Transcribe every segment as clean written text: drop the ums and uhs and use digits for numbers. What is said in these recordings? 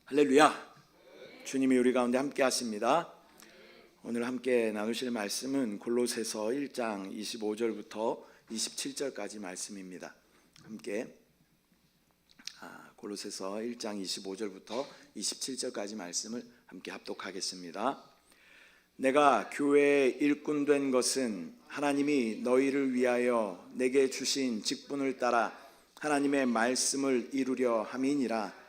할렐루야. 주님이 우리 가운데 함께 하십니다. 오늘 함께 나누실 말씀은 골로새서 1장 25절부터 27절까지 말씀입니다. 함께 골로새서 1장 25절부터 27절까지 말씀을 함께 합독하겠습니다. 내가 교회의 일꾼 된 것은 하나님이 너희를 위하여 내게 주신 직분을 따라 하나님의 말씀을 이루려 함이니라.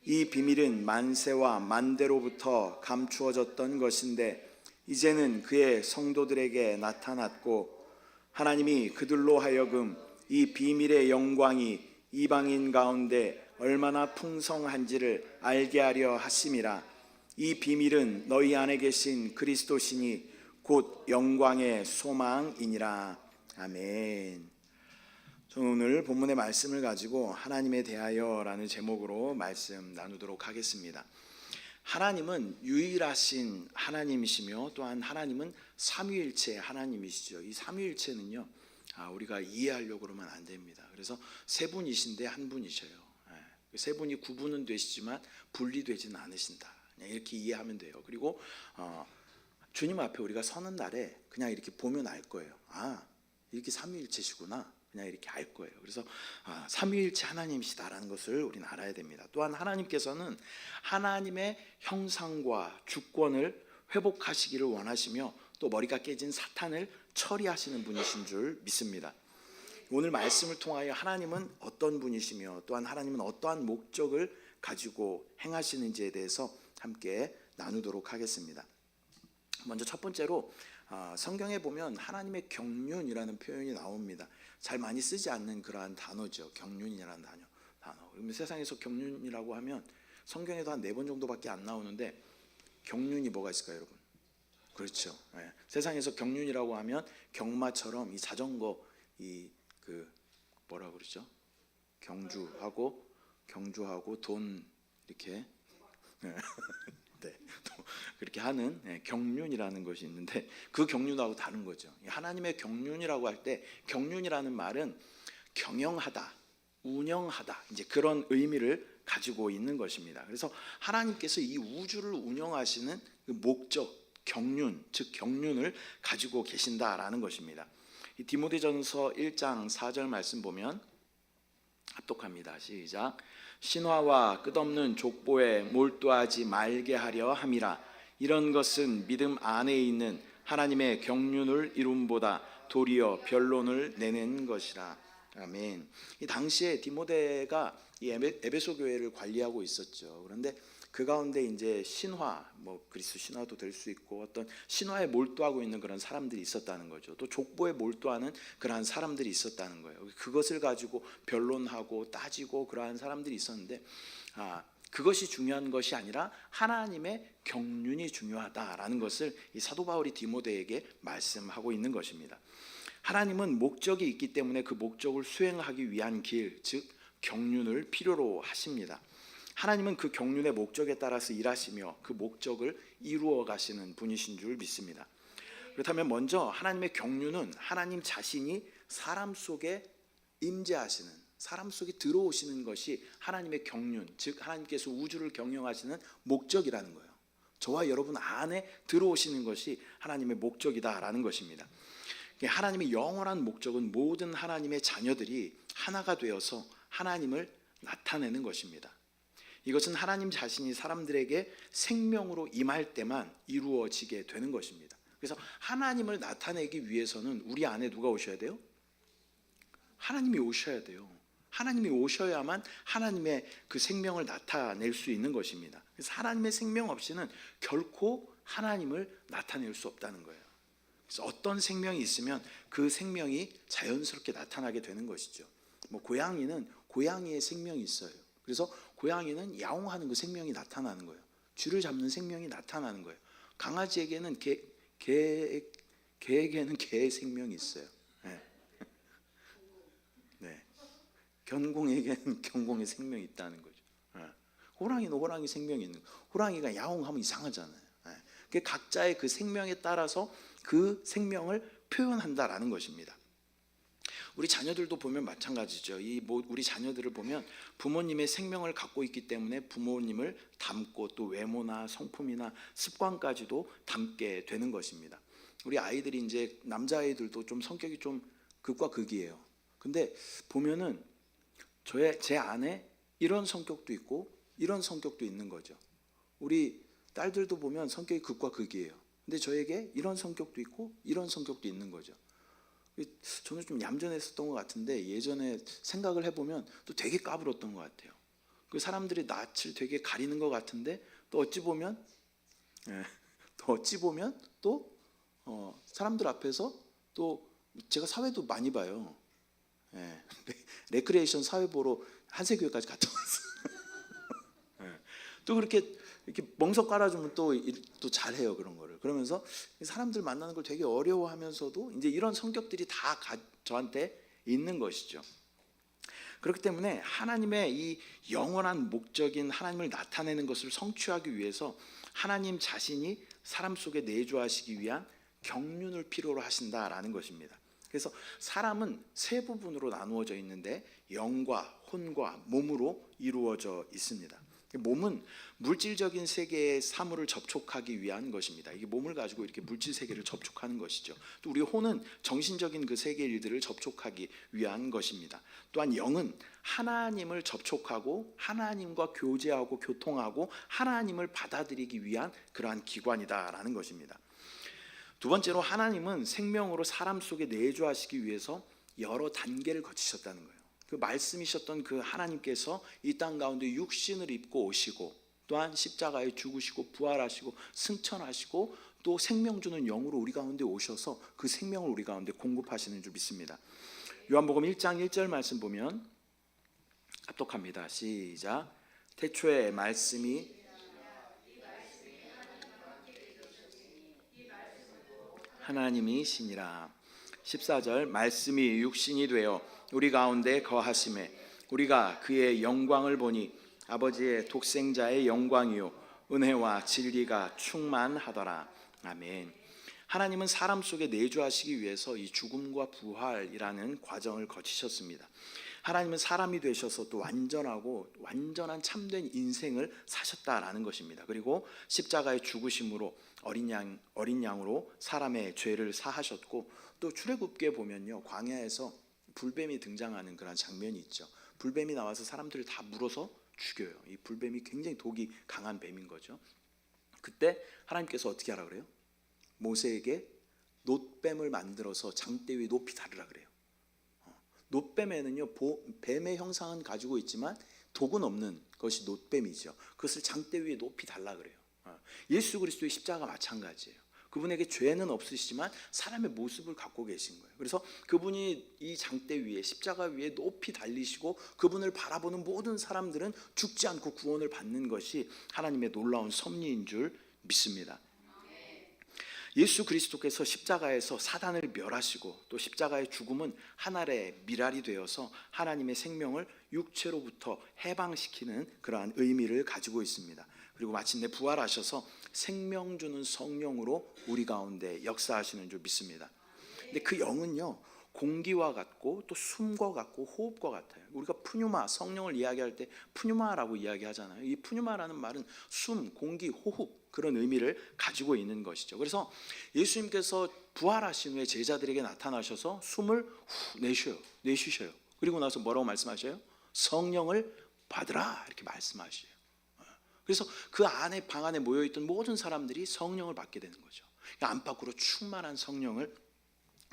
이 비밀은 만세와 만대로부터 감추어졌던 것인데 이제는 그의 성도들에게 나타났고 하나님이 그들로 하여금 이 비밀의 영광이 이방인 가운데 얼마나 풍성한지를 알게 하려 하심이라. 이 비밀은 너희 안에 계신 그리스도시니 곧 영광의 소망이니라. 아멘. 저는 오늘 본문의 말씀을 가지고 하나님에 대하여라는 제목으로 말씀 나누도록 하겠습니다. 하나님은 유일하신 하나님이시며 또한 하나님은 삼위일체 하나님이시죠. 이 삼위일체는요, 우리가 이해하려고 그러면 안 됩니다. 그래서 세 분이신데 한 분이셔요. 세 분이 구분은 되시지만 분리되지는 않으신다. 그냥 이렇게 이해하면 돼요. 그리고 주님 앞에 우리가 서는 날에 그냥 이렇게 보면 알 거예요. 이렇게 삼위일체시구나. 그냥 이렇게 알 거예요. 그래서 삼위일체 하나님이시다라는 것을 우리는 알아야 됩니다. 또한 하나님께서는 하나님의 형상과 주권을 회복하시기를 원하시며 또 머리가 깨진 사탄을 처리하시는 분이신 줄 믿습니다. 오늘 말씀을 통하여 하나님은 어떤 분이시며 또한 하나님은 어떠한 목적을 가지고 행하시는지에 대해서 함께 나누도록 하겠습니다. 먼저 첫 번째로 성경에 보면 하나님의 경륜이라는 표현이 나옵니다. 잘 많이 쓰지 않는 그러한 단어죠. 경륜이라는 단어. 그러면 세상에서 경륜이라고 하면 성경에도 한 4번 정도밖에 안 나오는데 경륜이 뭐가 있을까요, 여러분? 그렇죠. 네. 세상에서 경륜이라고 하면 경마처럼 이 자전거 뭐라 그러죠? 경주하고 돈 이렇게 네, 그렇게 하는 경륜이라는 것이 있는데 그 경륜하고 다른 거죠. 하나님의 경륜이라고 할 때 경륜이라는 말은 경영하다, 운영하다 이제 그런 의미를 가지고 있는 것입니다. 그래서 하나님께서 이 우주를 운영하시는 그 목적, 경륜, 즉 경륜을 가지고 계신다라는 것입니다. 이 디모데전서 1장 4절 말씀 보면 합독합니다. 시작. 신화와 끝없는 족보에 몰두하지 말게 하려 함이라. 이런 것은 믿음 안에 있는 하나님의 경륜을 이룸보다 도리어 변론을 내는 것이라. 아멘. 이 당시에 디모데가 이 에베소 교회를 관리하고 있었죠. 그런데 그 가운데 이제 신화, 그리스 신화도 될 수 있고 어떤 신화에 몰두하고 있는 그런 사람들이 있었다는 거죠. 또 족보에 몰두하는 그러한 사람들이 있었다는 거예요. 그것을 가지고 변론하고 따지고 그러한 사람들이 있었는데 그것이 중요한 것이 아니라 하나님의 경륜이 중요하다라는 것을 이 사도 바울이 디모데에게 말씀하고 있는 것입니다. 하나님은 목적이 있기 때문에 그 목적을 수행하기 위한 길, 즉 경륜을 필요로 하십니다. 하나님은 그 경륜의 목적에 따라서 일하시며 그 목적을 이루어 가시는 분이신 줄 믿습니다. 그렇다면 먼저 하나님의 경륜은 하나님 자신이 사람 속에 임재하시는, 사람 속에 들어오시는 것이 하나님의 경륜, 즉 하나님께서 우주를 경영하시는 목적이라는 거예요. 저와 여러분 안에 들어오시는 것이 하나님의 목적이다라는 것입니다. 하나님의 영원한 목적은 모든 하나님의 자녀들이 하나가 되어서 하나님을 나타내는 것입니다. 이것은 하나님 자신이 사람들에게 생명으로 임할 때만 이루어지게 되는 것입니다. 그래서 하나님을 나타내기 위해서는 우리 안에 누가 오셔야 돼요? 하나님이 오셔야 돼요. 하나님이 오셔야만 하나님의 그 생명을 나타낼 수 있는 것입니다. 그래서 하나님의 생명 없이는 결코 하나님을 나타낼 수 없다는 거예요. 그래서 어떤 생명이 있으면 그 생명이 자연스럽게 나타나게 되는 것이죠. 고양이는 고양이의 생명이 있어요. 그래서 고양이는 야옹하는 그 생명이 나타나는 거예요. 쥐를 잡는 생명이 나타나는 거예요. 강아지에게는 개에게는 개의 생명이 있어요. 네. 견공에게는 견공의 생명이 있다는 거죠. 호랑이는 호랑이 생명이 있는 거예요. 호랑이가 야옹하면 이상하잖아요. 각자의 그 생명에 따라서 그 생명을 표현한다라는 것입니다. 우리 자녀들도 보면 마찬가지죠. 우리 자녀들을 보면 부모님의 생명을 갖고 있기 때문에 부모님을 닮고 또 외모나 성품이나 습관까지도 닮게 되는 것입니다. 우리 아이들이 이제 남자아이들도 좀 성격이 좀 극과 극이에요. 근데 보면은 제 안에 이런 성격도 있고 이런 성격도 있는 거죠. 우리 딸들도 보면 성격이 극과 극이에요. 근데 저에게 이런 성격도 있고 이런 성격도 있는 거죠. 저는 좀 얌전했었던 것 같은데 예전에 생각을 해보면 또 되게 까불었던 것 같아요. 그 사람들이 낯을 되게 가리는 것 같은데 또 어찌 보면 또 사람들 앞에서 또 제가 사회도 많이 봐요. 레크레이션 사회 보러 한세교회까지 갔다 왔어요. 또 그렇게 이렇게 멍석 깔아주면 또 잘해요 그런 거를. 그러면서 사람들 만나는 걸 되게 어려워하면서도 이제 이런 성격들이 다 저한테 있는 것이죠. 그렇기 때문에 하나님의 이 영원한 목적인 하나님을 나타내는 것을 성취하기 위해서 하나님 자신이 사람 속에 내주하시기 위한 경륜을 필요로 하신다라는 것입니다. 그래서 사람은 세 부분으로 나누어져 있는데 영과 혼과 몸으로 이루어져 있습니다. 몸은 물질적인 세계의 사물을 접촉하기 위한 것입니다. 이게 몸을 가지고 이렇게 물질 세계를 접촉하는 것이죠. 또 우리 혼은 정신적인 그 세계 일들을 접촉하기 위한 것입니다. 또한 영은 하나님을 접촉하고 하나님과 교제하고 교통하고 하나님을 받아들이기 위한 그러한 기관이다라는 것입니다. 두 번째로 하나님은 생명으로 사람 속에 내주하시기 위해서 여러 단계를 거치셨다는 거예요. 그 말씀이셨던 그 하나님께서 이 땅 가운데 육신을 입고 오시고 또한 십자가에 죽으시고 부활하시고 승천하시고 또 생명 주는 영으로 우리 가운데 오셔서 그 생명을 우리 가운데 공급하시는 줄 믿습니다. 요한복음 1장 1절 말씀 보면 합독합니다. 시작. 태초에 말씀이 하나님이시니라. 14절 말씀이 육신이 되어 우리 가운데 거하심에 우리가 그의 영광을 보니 아버지의 독생자의 영광이요 은혜와 진리가 충만하더라. 아멘. 하나님은 사람 속에 내주하시기 위해서 이 죽음과 부활이라는 과정을 거치셨습니다. 하나님은 사람이 되셔서 또 완전한 참된 인생을 사셨다라는 것입니다. 그리고 십자가의 죽으심으로 어린 양으로 사람의 죄를 사하셨고 또 출애굽기에 보면요 광야에서 불뱀이 등장하는 그런 장면이 있죠. 불뱀이 나와서 사람들을 다 물어서 죽여요. 이 불뱀이 굉장히 독이 강한 뱀인 거죠. 그때 하나님께서 어떻게 하라 그래요? 모세에게 놋뱀을 만들어서 장대 위에 높이 다르라 그래요. 놋뱀에는요 뱀의 형상은 가지고 있지만 독은 없는 것이 놋뱀이죠. 그것을 장대 위에 높이 달라 그래요. 예수 그리스도의 십자가 마찬가지예요. 그분에게 죄는 없으시지만 사람의 모습을 갖고 계신 거예요. 그래서 그분이 이 장대 위에 십자가 위에 높이 달리시고 그분을 바라보는 모든 사람들은 죽지 않고 구원을 받는 것이 하나님의 놀라운 섭리인 줄 믿습니다. 예수 그리스도께서 십자가에서 사단을 멸하시고 또 십자가의 죽음은 하늘의 미랄이 되어서 하나님의 생명을 육체로부터 해방시키는 그러한 의미를 가지고 있습니다. 그리고 마침내 부활하셔서 생명 주는 성령으로 우리 가운데 역사하시는 줄 믿습니다. 근데 그 영은요 공기와 같고 또 숨과 같고 호흡과 같아요. 우리가 푸뉴마 성령을 이야기할 때 푸뉴마라고 이야기하잖아요. 이 푸뉴마라는 말은 숨, 공기, 호흡 그런 의미를 가지고 있는 것이죠. 그래서 예수님께서 부활하신 후에 제자들에게 나타나셔서 숨을 후 내쉬셔요. 그리고 나서 뭐라고 말씀하셔요? 성령을 받으라 이렇게 말씀하셔요. 그래서 그 안에 방 안에 모여있던 모든 사람들이 성령을 받게 되는 거죠. 안팎으로 충만한 성령을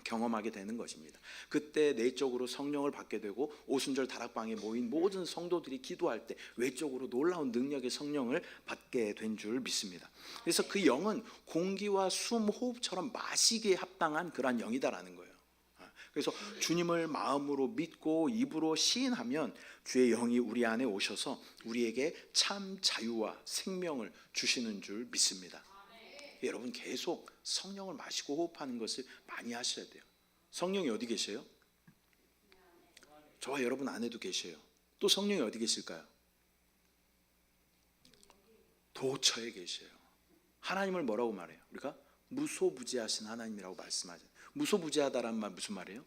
경험하게 되는 것입니다. 그때 내적으로 성령을 받게 되고 오순절 다락방에 모인 모든 성도들이 기도할 때 외적으로 놀라운 능력의 성령을 받게 된 줄 믿습니다. 그래서 그 영은 공기와 숨, 호흡처럼 마시기에 합당한 그러한 영이다라는 거예요. 그래서 주님을 마음으로 믿고 입으로 시인하면 주의 영이 우리 안에 오셔서 우리에게 참 자유와 생명을 주시는 줄 믿습니다. 여러분 계속 성령을 마시고 호흡하는 것을 많이 하셔야 돼요. 성령이 어디 계세요? 저와 여러분 안에도 계셔요. 또 성령이 어디 계실까요? 도처에 계셔요. 하나님을 뭐라고 말해요? 우리가 무소부지하신 하나님이라고 말씀하죠. 무소부지하다라는 말 무슨 말이에요?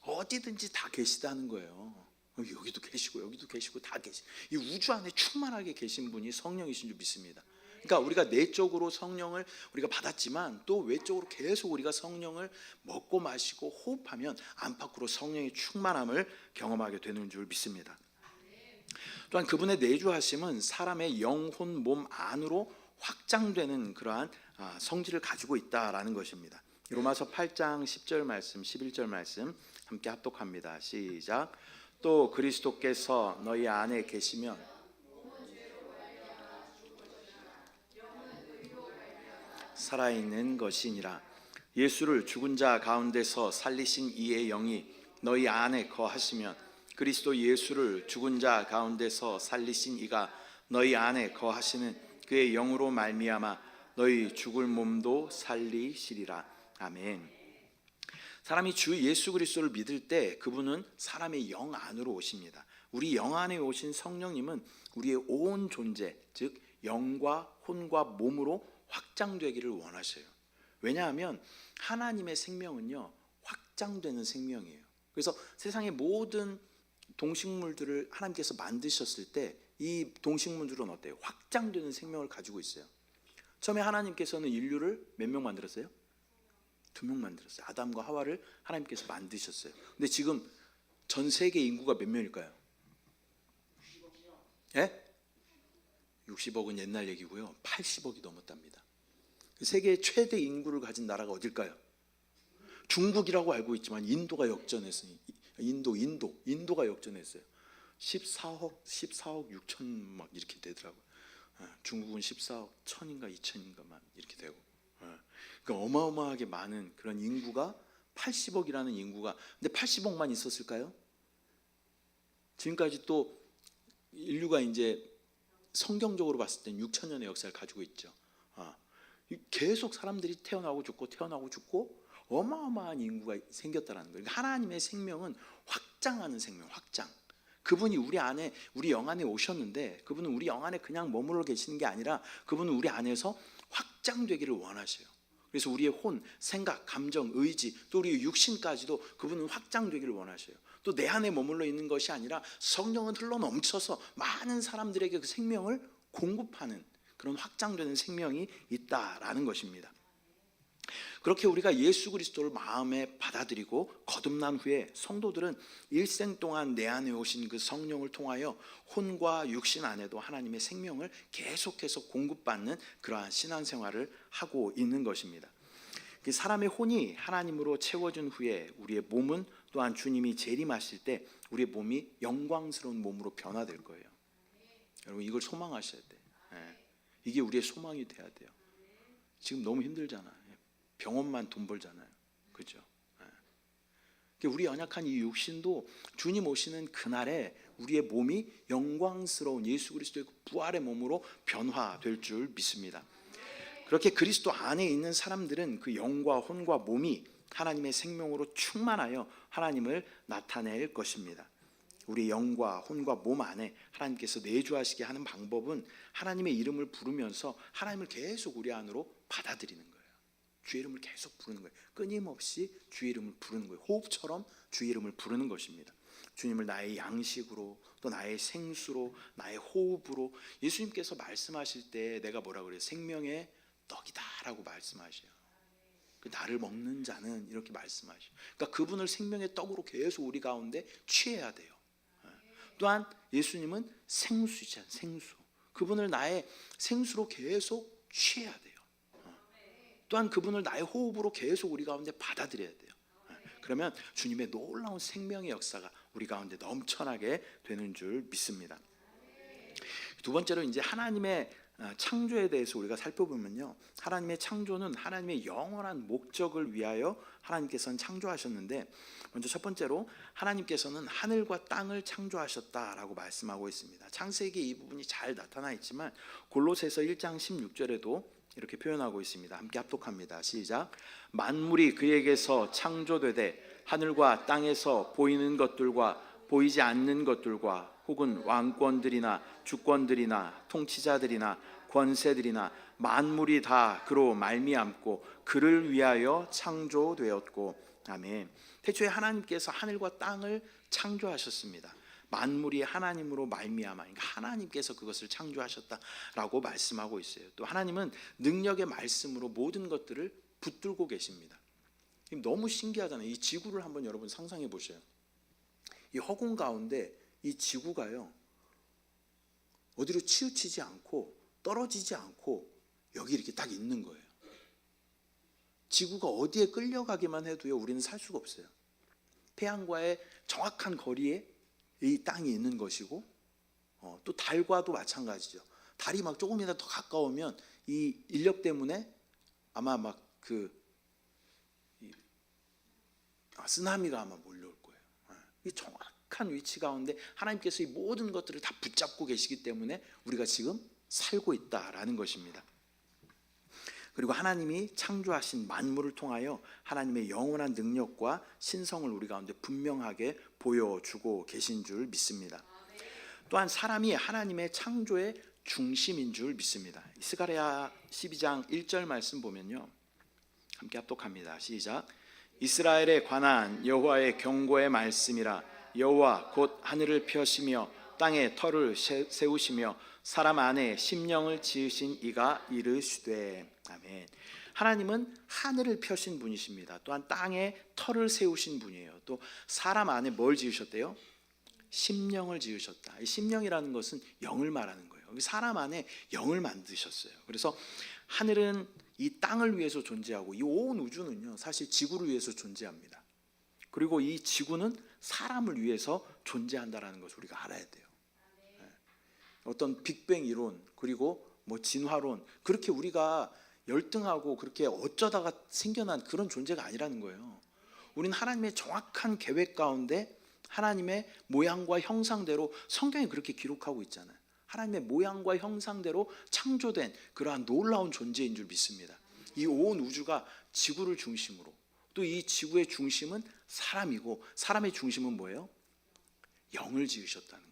어디든지 다 계시다는 거예요. 여기도 계시고 여기도 계시고 다 계시. 이 우주 안에 충만하게 계신 분이 성령이신 줄 믿습니다. 그러니까 우리가 내적으로 성령을 우리가 받았지만 또 외적으로 계속 우리가 성령을 먹고 마시고 호흡하면 안팎으로 성령의 충만함을 경험하게 되는 줄 믿습니다. 또한 그분의 내주하심은 사람의 영혼 몸 안으로 확장되는 그러한 성질을 가지고 있다라는 것입니다. 로마서 8장 10절 말씀 11절 말씀 함께 합독합니다. 시작. 또 그리스도께서 너희 안에 계시면 살아있는 것이니라. 예수를 죽은 자 가운데서 살리신 이의 영이 너희 안에 거하시면 그리스도 예수를 죽은 자 가운데서 살리신 이가 너희 안에 거하시는 그의 영으로 말미암아 너희 죽을 몸도 살리시리라. 아멘. 사람이 주 예수 그리스도를 믿을 때 그분은 사람의 영 안으로 오십니다. 우리 영 안에 오신 성령님은 우리의 온 존재, 즉 영과 혼과 몸으로 확장되기를 원하셔요. 왜냐하면 하나님의 생명은요 확장되는 생명이에요. 그래서 세상의 모든 동식물들을 하나님께서 만드셨을 때 이 동식물들은 어때요? 확장되는 생명을 가지고 있어요. 처음에 하나님께서는 인류를 몇 명 만들었어요? 2명 만들었어요. 아담과 하와를 하나님께서 만드셨어요. 근데 지금 전 세계 인구가 몇 명일까요? 60억은 옛날 얘기고요. 80억이 넘었답니다. 세계의 최대 인구를 가진 나라가 어딜까요? 중국이라고 알고 있지만 인도가 역전했어요. 인도가 역전했어요. 14억 6천 막 이렇게 되더라고요. 중국은 14억 1000인가 2000인가만 이렇게 되고. 그러니까 어마어마하게 많은 그런 인구가 80억이라는 인구가. 근데 80억만 있었을까요? 지금까지 또 인류가 이제 성경적으로 봤을 땐 6천년의 역사를 가지고 있죠. 계속 사람들이 태어나고 죽고 어마어마한 인구가 생겼다는 거예요. 하나님의 생명은 확장하는 생명, 확장. 그분이 우리 안에, 우리 영 안에 오셨는데 그분은 우리 영 안에 그냥 머물러 계시는 게 아니라 그분은 우리 안에서 확장되기를 원하셔요. 그래서 우리의 혼, 생각, 감정, 의지, 또 우리의 육신까지도 그분은 확장되기를 원하셔요. 또 내 안에 머물러 있는 것이 아니라 성령은 흘러넘쳐서 많은 사람들에게 그 생명을 공급하는 그런 확장되는 생명이 있다라는 것입니다. 그렇게 우리가 예수 그리스도를 마음에 받아들이고 거듭난 후에 성도들은 일생 동안 내 안에 오신 그 성령을 통하여 혼과 육신 안에도 하나님의 생명을 계속해서 공급받는 그러한 신앙생활을 하고 있는 것입니다. 사람의 혼이 하나님으로 채워진 후에 우리의 몸은 또한 주님이 재림하실 때 우리의 몸이 영광스러운 몸으로 변화될 거예요. 여러분 이걸 소망하셔야 돼요. 이게 우리의 소망이 돼야 돼요. 지금 너무 힘들잖아요. 병원만 돈 벌잖아요. 그렇죠? 우리 연약한 이 육신도 주님 오시는 그날에 우리의 몸이 영광스러운 예수 그리스도의 부활의 몸으로 변화될 줄 믿습니다. 그렇게 그리스도 안에 있는 사람들은 그 영과 혼과 몸이 하나님의 생명으로 충만하여 하나님을 나타낼 것입니다. 우리 영과 혼과 몸 안에 하나님께서 내주하시게 하는 방법은 하나님의 이름을 부르면서 하나님을 계속 우리 안으로 받아들이는 거예요. 주의 이름을 계속 부르는 거예요. 끊임없이 주의 이름을 부르는 거예요. 호흡처럼 주의 이름을 부르는 것입니다. 주님을 나의 양식으로 또 나의 생수로 나의 호흡으로. 예수님께서 말씀하실 때 내가 뭐라 그래요? 생명의 떡이다 라고 말씀하셔요. 나를 먹는 자는 이렇게 말씀하셔요. 그러니까 그분을 생명의 떡으로 계속 우리 가운데 취해야 돼요. 또한 예수님은 생수이잖아요. 생수. 그분을 나의 생수로 계속 취해야 돼요. 또한 그분을 나의 호흡으로 계속 우리 가운데 받아들여야 돼요. 그러면 주님의 놀라운 생명의 역사가 우리 가운데 넘쳐나게 되는 줄 믿습니다. 두 번째로 이제 하나님의 창조에 대해서 우리가 살펴보면요, 하나님의 창조는 하나님의 영원한 목적을 위하여 하나님께서는 창조하셨는데, 먼저 첫 번째로 하나님께서는 하늘과 땅을 창조하셨다라고 말씀하고 있습니다. 창세기 이 부분이 잘 나타나 있지만 골로새서 1장 16절에도 이렇게 표현하고 있습니다. 함께 합독합니다. 시작. 만물이 그에게서 창조되되 하늘과 땅에서 보이는 것들과 보이지 않는 것들과 혹은 왕권들이나 주권들이나 통치자들이나 권세들이나 만물이 다 그로 말미암고 그를 위하여 창조되었고. 아멘. 태초에 하나님께서 하늘과 땅을 창조하셨습니다. 만물이 하나님으로 말미암아, 그러니까 하나님께서 그것을 창조하셨다라고 말씀하고 있어요. 또 하나님은 능력의 말씀으로 모든 것들을 붙들고 계십니다. 너무 신기하잖아요. 이 지구를 한번 여러분 상상해 보셔요. 이 허공 가운데 이 지구가요, 어디로 치우치지 않고 떨어지지 않고 여기 이렇게 딱 있는 거예요. 지구가 어디에 끌려가기만 해도요, 우리는 살 수가 없어요. 태양과의 정확한 거리에 이 땅이 있는 것이고, 또 달과도 마찬가지죠. 달이 막 조금이라도 더 가까우면 이 인력 때문에 아마 막 쓰나미가 아마 몰려올 거예요. 이 정확한 위치 가운데 하나님께서 이 모든 것들을 다 붙잡고 계시기 때문에 우리가 지금 살고 있다라는 것입니다. 그리고 하나님이 창조하신 만물을 통하여 하나님의 영원한 능력과 신성을 우리 가운데 분명하게 보여주고 계신 줄 믿습니다. 또한 사람이 하나님의 창조의 중심인 줄 믿습니다. 스가랴 12장 1절 말씀 보면요, 함께 합독합니다. 시작. 이스라엘에 관한 여호와의 경고의 말씀이라. 여호와 곧 하늘을 펴시며 땅에 터를 세우시며 사람 안에 심령을 지으신 이가 이르시되. 아멘. 하나님은 하늘을 펴신 분이십니다. 또한 땅에 터를 세우신 분이에요. 또 사람 안에 뭘 지으셨대요? 심령을 지으셨다. 이 심령이라는 것은 영을 말하는 거예요. 사람 안에 영을 만드셨어요. 그래서 하늘은 이 땅을 위해서 존재하고 이 온 우주는요, 사실 지구를 위해서 존재합니다. 그리고 이 지구는 사람을 위해서 존재한다라는 것을 우리가 알아야 돼요. 어떤 빅뱅 이론, 그리고 뭐 진화론, 그렇게 우리가 열등하고 그렇게 어쩌다가 생겨난 그런 존재가 아니라는 거예요. 우리는 하나님의 정확한 계획 가운데 하나님의 모양과 형상대로, 성경이 그렇게 기록하고 있잖아요. 하나님의 모양과 형상대로 창조된 그러한 놀라운 존재인 줄 믿습니다. 이 온 우주가 지구를 중심으로, 또 이 지구의 중심은 사람이고, 사람의 중심은 뭐예요? 영을 지으셨다는 거예요.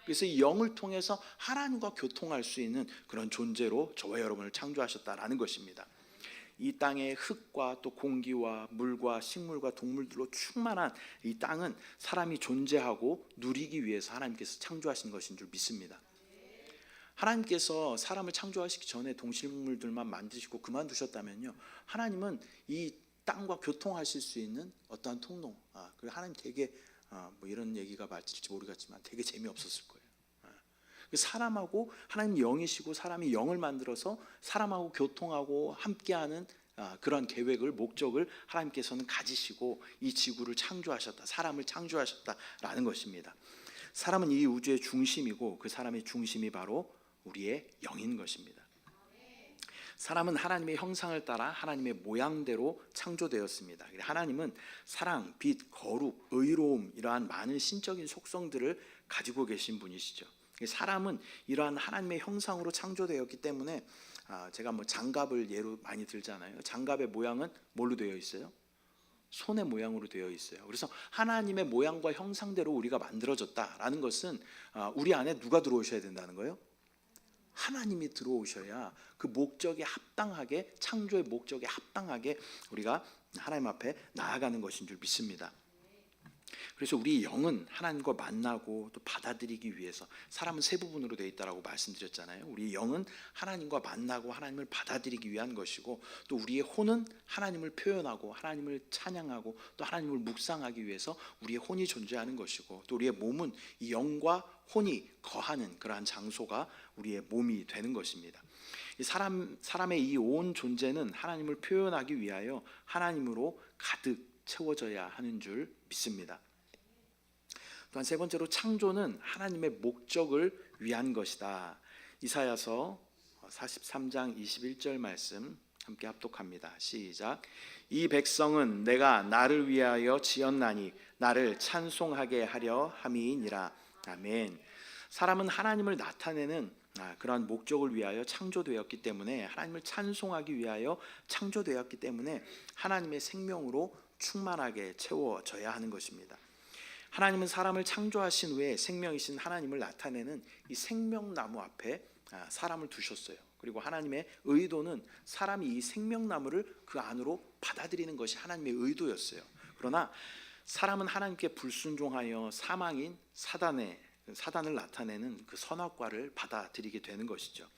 그래서 이 영을 통해서 하나님과 교통할 수 있는 그런 존재로 저와 여러분을 창조하셨다라는 것입니다. 이 땅의 흙과 또 공기와 물과 식물과 동물들로 충만한 이 땅은 사람이 존재하고 누리기 위해서 하나님께서 창조하신 것인 줄 믿습니다. 하나님께서 사람을 창조하시기 전에 동식물들만 만드시고 그만두셨다면요, 하나님은 이 땅과 교통하실 수 있는 어떠한 통로, 그리고 하나님 되게 뭐 이런 얘기가 맞을지 모르겠지만 되게 재미없었을 거예요. 사람하고, 하나님 영이시고 사람이 영을 만들어서 사람하고 교통하고 함께하는 그런 계획을, 목적을 하나님께서는 가지시고 이 지구를 창조하셨다, 사람을 창조하셨다라는 것입니다. 사람은 이 우주의 중심이고 그 사람의 중심이 바로 우리의 영인 것입니다. 사람은 하나님의 형상을 따라 하나님의 모양대로 창조되었습니다. 하나님은 사랑, 빛, 거룩, 의로움, 이러한 많은 신적인 속성들을 가지고 계신 분이시죠. 사람은 이러한 하나님의 형상으로 창조되었기 때문에, 제가 뭐 장갑을 예로 많이 들잖아요. 장갑의 모양은 뭘로 되어 있어요? 손의 모양으로 되어 있어요. 그래서 하나님의 모양과 형상대로 우리가 만들어졌다라는 것은, 우리 안에 누가 들어오셔야 된다는 거예요? 하나님이 들어오셔야 그 목적에 합당하게, 창조의 목적에 합당하게 우리가 하나님 앞에 나아가는 것인 줄 믿습니다. 그래서 우리 영은 하나님과 만나고 또 받아들이기 위해서, 사람은 세 부분으로 되어 있다라고 말씀드렸잖아요. 우리 영은 하나님과 만나고 하나님을 받아들이기 위한 것이고, 또 우리의 혼은 하나님을 표현하고 하나님을 찬양하고 또 하나님을 묵상하기 위해서 우리의 혼이 존재하는 것이고, 또 우리의 몸은 이 영과 혼이 거하는 그러한 장소가 우리의 몸이 되는 것입니다. 사람의 이 온 존재는 하나님을 표현하기 위하여 하나님으로 가득 채워져야 하는 줄 믿습니다. 또한 세 번째로, 창조는 하나님의 목적을 위한 것이다. 이사야서 43장 21절 말씀 함께 합독합니다. 시작. 이 백성은 내가 나를 위하여 지었나니 나를 찬송하게 하려 함이니라. 아멘. 사람은 하나님을 나타내는 그러한 목적을 위하여 창조되었기 때문에, 하나님을 찬송하기 위하여 창조되었기 때문에 하나님의 생명으로 충만하게 채워져야 하는 것입니다. 하나님은 사람을 창조하신 후에 생명이신 하나님을 나타내는 이 생명나무 앞에 사람을 두셨어요. 그리고 하나님의 의도는 사람이 이 생명나무를 그 안으로 받아들이는 것이 하나님의 의도였어요. 그러나 사람은 하나님께 불순종하여 사망인 사단을 나타내는 그 선악과를 받아들이게 되는 것이죠.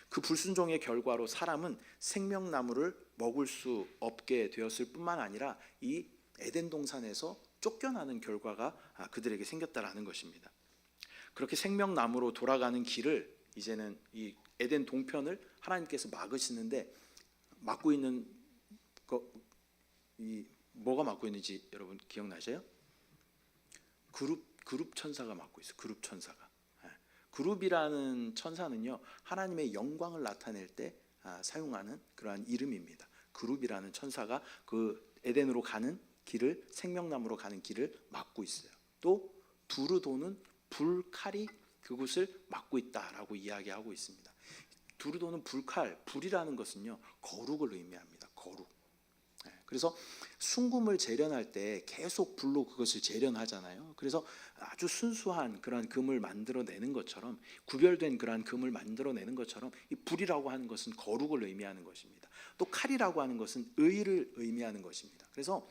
그 불순종의 결과로 사람은 생명나무를 먹을 수 없게 되었을 뿐만 아니라 이 에덴 동산에서 쫓겨나는 결과가 그들에게 생겼다라는 것입니다. 그렇게 생명나무로 돌아가는 길을 이제는 이 에덴 동편을 하나님께서 막으시는데, 막고 있는 뭐가 막고 있는지 여러분 기억나세요? 그룹 천사가 막고 있어요. 그룹 천사가. 그룹이라는 천사는요, 하나님의 영광을 나타낼 때 사용하는 그러한 이름입니다. 그룹이라는 천사가 그 에덴으로 가는 길을, 생명나무로 가는 길을 막고 있어요. 또 두루도는 불칼이 그곳을 막고 있다라고 이야기하고 있습니다. 두루도는 불이라는 것은요, 거룩을 의미합니다. 거룩. 그래서 순금을 재련할 때 계속 불로 그것을 재련하잖아요. 그래서 아주 순수한 그러한 금을 만들어내는 것처럼, 구별된 그러한 금을 만들어내는 것처럼, 이 불이라고 하는 것은 거룩을 의미하는 것입니다. 또 칼이라고 하는 것은 의를 의미하는 것입니다. 그래서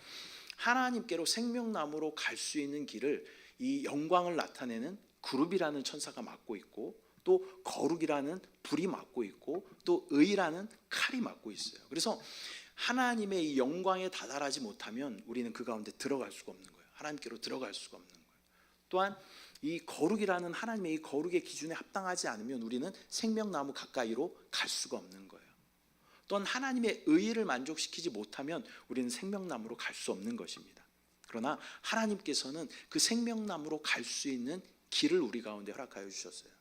하나님께로 생명나무로 갈 수 있는 길을 이 영광을 나타내는 그룹이라는 천사가 막고 있고, 또 거룩이라는 불이 막고 있고, 또 의라는 칼이 막고 있어요. 그래서 하나님의 이 영광에 다다르지 못하면 우리는 그 가운데 들어갈 수가 없는 거예요. 하나님께로 들어갈 수가 없는 거예요. 또한 이 거룩이라는 하나님의 이 거룩의 기준에 합당하지 않으면 우리는 생명나무 가까이로 갈 수가 없는 거예요. 또한 하나님의 의를 만족시키지 못하면 우리는 생명나무로 갈 수 없는 것입니다. 그러나 하나님께서는 그 생명나무로 갈 수 있는 길을 우리 가운데 허락하여 주셨어요.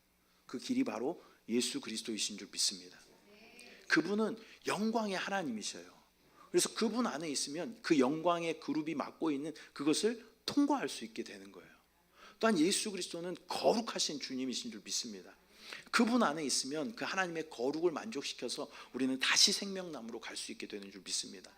그 길이 바로 예수 그리스도이신 줄 믿습니다. 그분은 영광의 하나님이셔요. 그래서 그분 안에 있으면 그 영광의 그룹이 맡고 있는 그것을 통과할 수 있게 되는 거예요. 또한 예수 그리스도는 거룩하신 주님이신 줄 믿습니다. 그분 안에 있으면 그 하나님의 거룩을 만족시켜서 우리는 다시 생명나무로 갈 수 있게 되는 줄 믿습니다.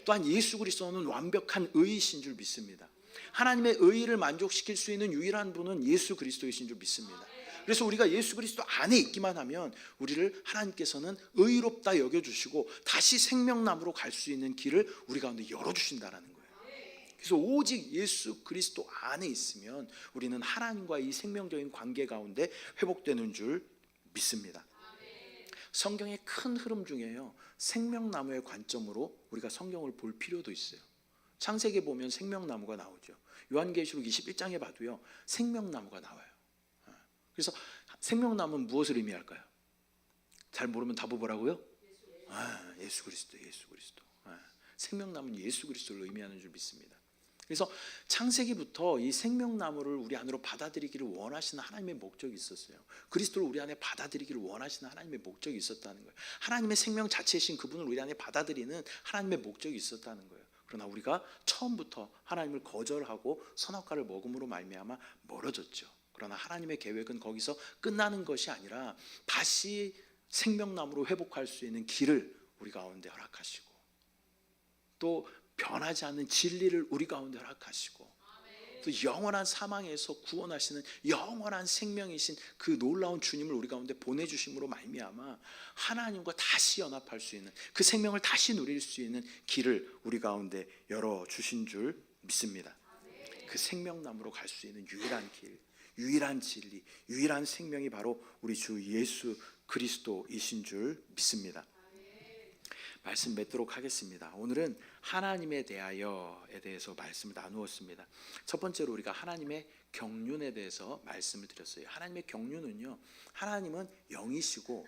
또한 예수 그리스도는 완벽한 의이신 줄 믿습니다. 하나님의 의를 만족시킬 수 있는 유일한 분은 예수 그리스도이신 줄 믿습니다. 그래서 우리가 예수 그리스도 안에 있기만 하면 우리를 하나님께서는 의롭다 여겨주시고 다시 생명나무로 갈 수 있는 길을 우리 가운데 열어주신다는 거예요. 그래서 오직 예수 그리스도 안에 있으면 우리는 하나님과 이 생명적인 관계 가운데 회복되는 줄 믿습니다. 성경의 큰 흐름 중에요, 생명나무의 관점으로 우리가 성경을 볼 필요도 있어요. 창세기에 보면 생명나무가 나오죠. 요한계시록 21장에 봐도요, 생명나무가 나와요. 그래서 생명나무는 무엇을 의미할까요? 잘 모르면 답을 뭐라고요? 예수 그리스도. 생명나무는 예수 그리스도를 의미하는 줄 믿습니다. 그래서 창세기부터 이 생명나무를 우리 안으로 받아들이기를 원하시는 하나님의 목적이 있었어요. 그리스도를 우리 안에 받아들이기를 원하시는 하나님의 목적이 있었다는 거예요. 하나님의 생명 자체이신 그분을 우리 안에 받아들이는 하나님의 목적이 있었다는 거예요. 그러나 우리가 처음부터 하나님을 거절하고 선악과를 먹음으로 말미암아 멀어졌죠. 그러나 하나님의 계획은 거기서 끝나는 것이 아니라 다시 생명나무로 회복할 수 있는 길을 우리 가운데 허락하시고, 또 변하지 않는 진리를 우리 가운데 허락하시고, 또 영원한 사망에서 구원하시는 영원한 생명이신 그 놀라운 주님을 우리 가운데 보내주심으로 말미암아 하나님과 다시 연합할 수 있는, 그 생명을 다시 누릴 수 있는 길을 우리 가운데 열어주신 줄 믿습니다. 그 생명나무로 갈 수 있는 유일한 길, 유일한 진리, 유일한 생명이 바로 우리 주 예수 그리스도이신 줄 믿습니다. 말씀 맺도록 하겠습니다. 오늘은 하나님에 대해서 말씀을 나누었습니다. 첫 번째로 우리가 하나님의 경륜에 대해서 말씀을 드렸어요. 하나님의 경륜은요, 하나님은 영이시고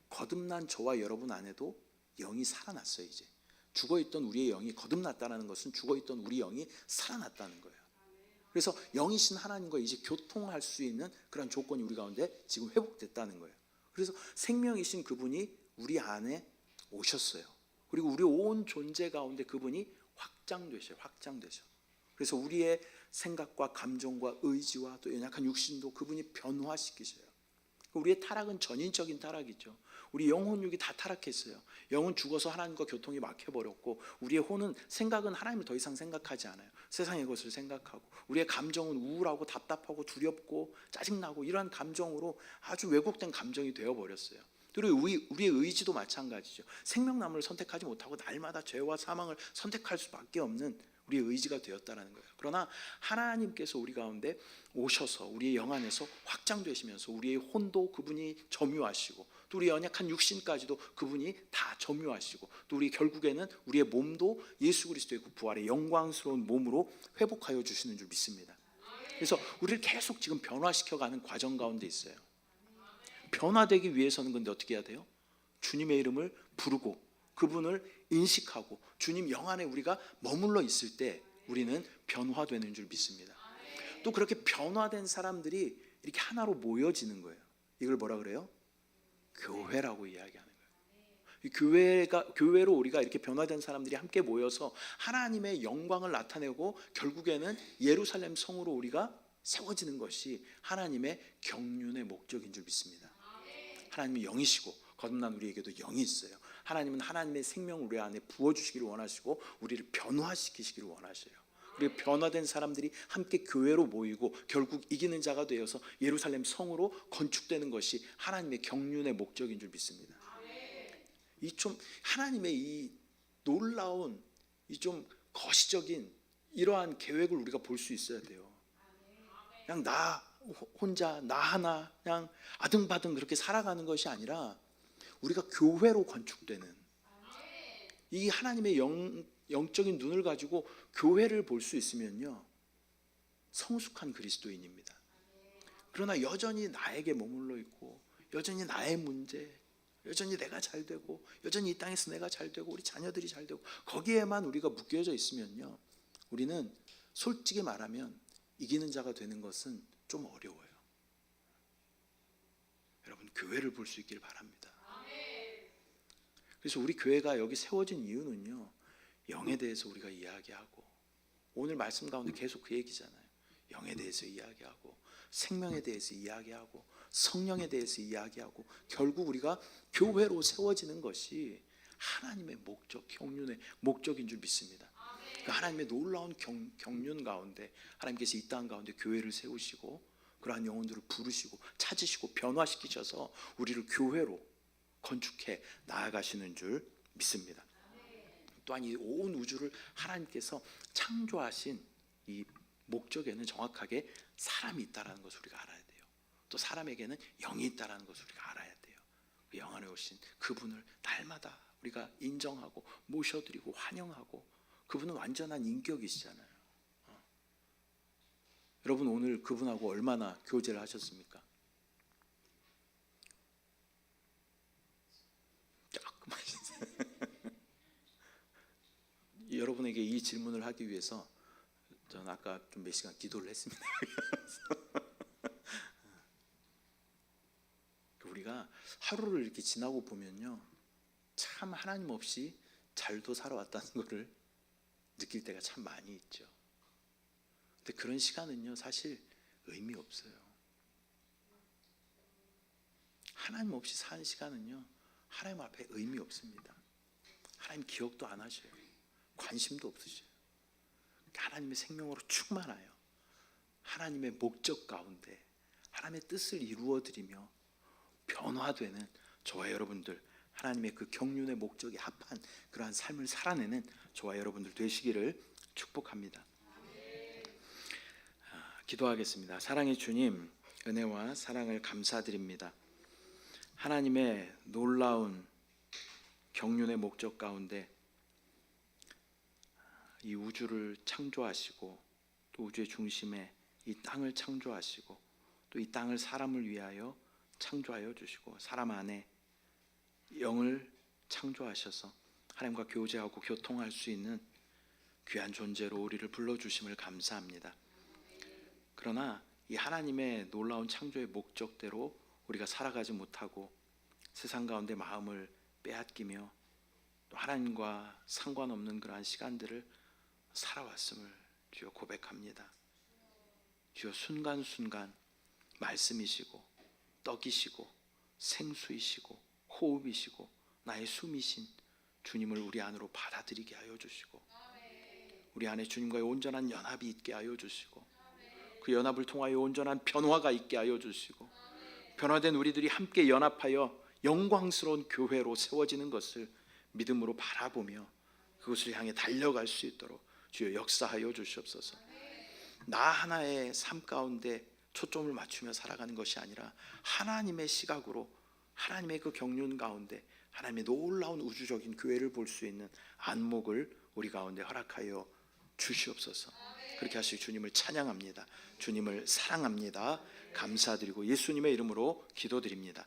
거듭난 저와 여러분 안에도 영이 살아났어요. 이제 죽어있던 우리의 영이 거듭났다는 것은 죽어있던 우리 영이 살아났다는 거예요. 그래서 영이신 하나님과 이제 교통할 수 있는 그런 조건이 우리 가운데 지금 회복됐다는 거예요. 그래서 생명이신 그분이 우리 안에 오셨어요. 그리고 우리 온 존재 가운데 그분이 확장되셔요. 그래서 우리의 생각과 감정과 의지와 또 연약한 육신도 그분이 변화시키셔요. 우리의 타락은 전인적인 타락이죠. 우리 영혼육이 다 타락했어요. 영은 죽어서 하나님과 교통이 막혀버렸고, 우리의 혼은 생각은 하나님을 더 이상 생각하지 않아요. 세상의 것을 생각하고, 우리의 감정은 우울하고 답답하고 두렵고 짜증나고 이러한 감정으로 아주 왜곡된 감정이 되어버렸어요. 그리고 우리의 의지도 마찬가지죠. 생명나무를 선택하지 못하고 날마다 죄와 사망을 선택할 수밖에 없는 우리의 의지가 되었다라는 거예요. 그러나 하나님께서 우리 가운데 오셔서 우리의 영 안에서 확장되시면서 우리의 혼도 그분이 점유하시고 또 우리 연약한 육신까지도 그분이 다 점유하시고 또 우리 결국에는 우리의 몸도 예수 그리스도의 그 부활의 영광스러운 몸으로 회복하여 주시는 줄 믿습니다. 그래서 우리를 계속 지금 변화시켜가는 과정 가운데 있어요. 변화되기 위해서는 근데 어떻게 해야 돼요? 주님의 이름을 부르고 그분을 인식하고 주님 영 안에 우리가 머물러 있을 때 우리는 변화되는 줄 믿습니다. 또 그렇게 변화된 사람들이 이렇게 하나로 모여지는 거예요. 이걸 뭐라 그래요? 교회라고 이야기하는 거예요. 교회로 우리가 이렇게 변화된 사람들이 함께 모여서 하나님의 영광을 나타내고 결국에는 예루살렘 성으로 우리가 세워지는 것이 하나님의 경륜의 목적인 줄 믿습니다. 하나님이 영이시고 거듭난 우리에게도 영이 있어요. 하나님은 하나님의 생명을 우리 안에 부어주시기를 원하시고 우리를 변화시키시기를 원하셔요. 우리 변화된 사람들이 함께 교회로 모이고 결국 이기는 자가 되어서 예루살렘 성으로 건축되는 것이 하나님의 경륜의 목적인 줄 믿습니다. 이 좀 하나님의 이 놀라운 이 좀 거시적인 이러한 계획을 우리가 볼 수 있어야 돼요. 그냥 나 혼자 나 하나 그냥 아등바등 그렇게 살아가는 것이 아니라 우리가 교회로 건축되는 이 하나님의 영적인 눈을 가지고 교회를 볼 수 있으면요 성숙한 그리스도인입니다. 그러나 여전히 나에게 머물러 있고 여전히 나의 문제, 여전히 내가 잘 되고 여전히 이 땅에서 내가 잘 되고 우리 자녀들이 잘 되고 거기에만 우리가 묶여져 있으면요 우리는 솔직히 말하면 이기는 자가 되는 것은 좀 어려워요. 여러분 교회를 볼 수 있기를 바랍니다. 그래서 우리 교회가 여기 세워진 이유는요 영에 대해서 우리가 이야기하고 오늘 말씀 가운데 계속 그 얘기잖아요. 영에 대해서 이야기하고 생명에 대해서 이야기하고 성령에 대해서 이야기하고 결국 우리가 교회로 세워지는 것이 하나님의 목적, 경륜의 목적인 줄 믿습니다. 그 하나님의 놀라운 경륜 가운데 하나님께서 이 땅 가운데 교회를 세우시고 그러한 영혼들을 부르시고 찾으시고 변화시키셔서 우리를 교회로 건축해 나아가시는 줄 믿습니다. 또한 이 온 우주를 하나님께서 창조하신 이 목적에는 정확하게 사람이 있다는 것을 우리가 알아야 돼요. 또 사람에게는 영이 있다는 것을 우리가 알아야 돼요. 그 영 안에 오신 그분을 날마다 우리가 인정하고 모셔드리고 환영하고 그분은 완전한 인격이시잖아요. 여러분 오늘 그분하고 얼마나 교제를 하셨습니까? 조금 하셨어요. 여러분에게 이 질문을 하기 위해서 저는 아까 좀 몇 시간 기도를 했습니다. 우리가 하루를 이렇게 지나고 보면요 참 하나님 없이 잘도 살아왔다는 것을 느낄 때가 참 많이 있죠. 근데 그런 시간은요 사실 의미 없어요. 하나님 없이 사는 시간은요 하나님 앞에 의미 없습니다. 하나님 기억도 안 하셔요. 관심도 없으셔요. 하나님의 생명으로 충만하여 하나님의 목적 가운데 하나님의 뜻을 이루어드리며 변화되는 저와 여러분들 하나님의 그 경륜의 목적에 합한 그러한 삶을 살아내는 저와 여러분들 되시기를 축복합니다. 기도하겠습니다. 사랑의 주님, 은혜와 사랑을 감사드립니다. 하나님의 놀라운 경륜의 목적 가운데 이 우주를 창조하시고 또 우주의 중심에 이 땅을 창조하시고 또 이 땅을 사람을 위하여 창조하여 주시고 사람 안에 영을 창조하셔서 하나님과 교제하고 교통할 수 있는 귀한 존재로 우리를 불러주심을 감사합니다. 그러나 이 하나님의 놀라운 창조의 목적대로 우리가 살아가지 못하고 세상 가운데 마음을 빼앗기며 또 하나님과 상관없는 그러한 시간들을 살아왔음을 주여 고백합니다. 주여 순간순간 말씀이시고 떡이시고 생수이시고 호흡이시고 나의 숨이신 주님을 우리 안으로 받아들이게 하여 주시고 우리 안에 주님과의 온전한 연합이 있게 하여 주시고 그 연합을 통하여 온전한 변화가 있게 하여 주시고 변화된 우리들이 함께 연합하여 영광스러운 교회로 세워지는 것을 믿음으로 바라보며 그것을 향해 달려갈 수 있도록 주여 역사하여 주시옵소서. 나 하나의 삶 가운데 초점을 맞추며 살아가는 것이 아니라 하나님의 시각으로, 하나님의 그 경륜 가운데 하나님의 놀라운 우주적인 교회를 볼 수 있는 안목을 우리 가운데 허락하여 주시옵소서. 그렇게 하시기 주님을 찬양합니다. 주님을 사랑합니다. 감사드리고 예수님의 이름으로 기도드립니다.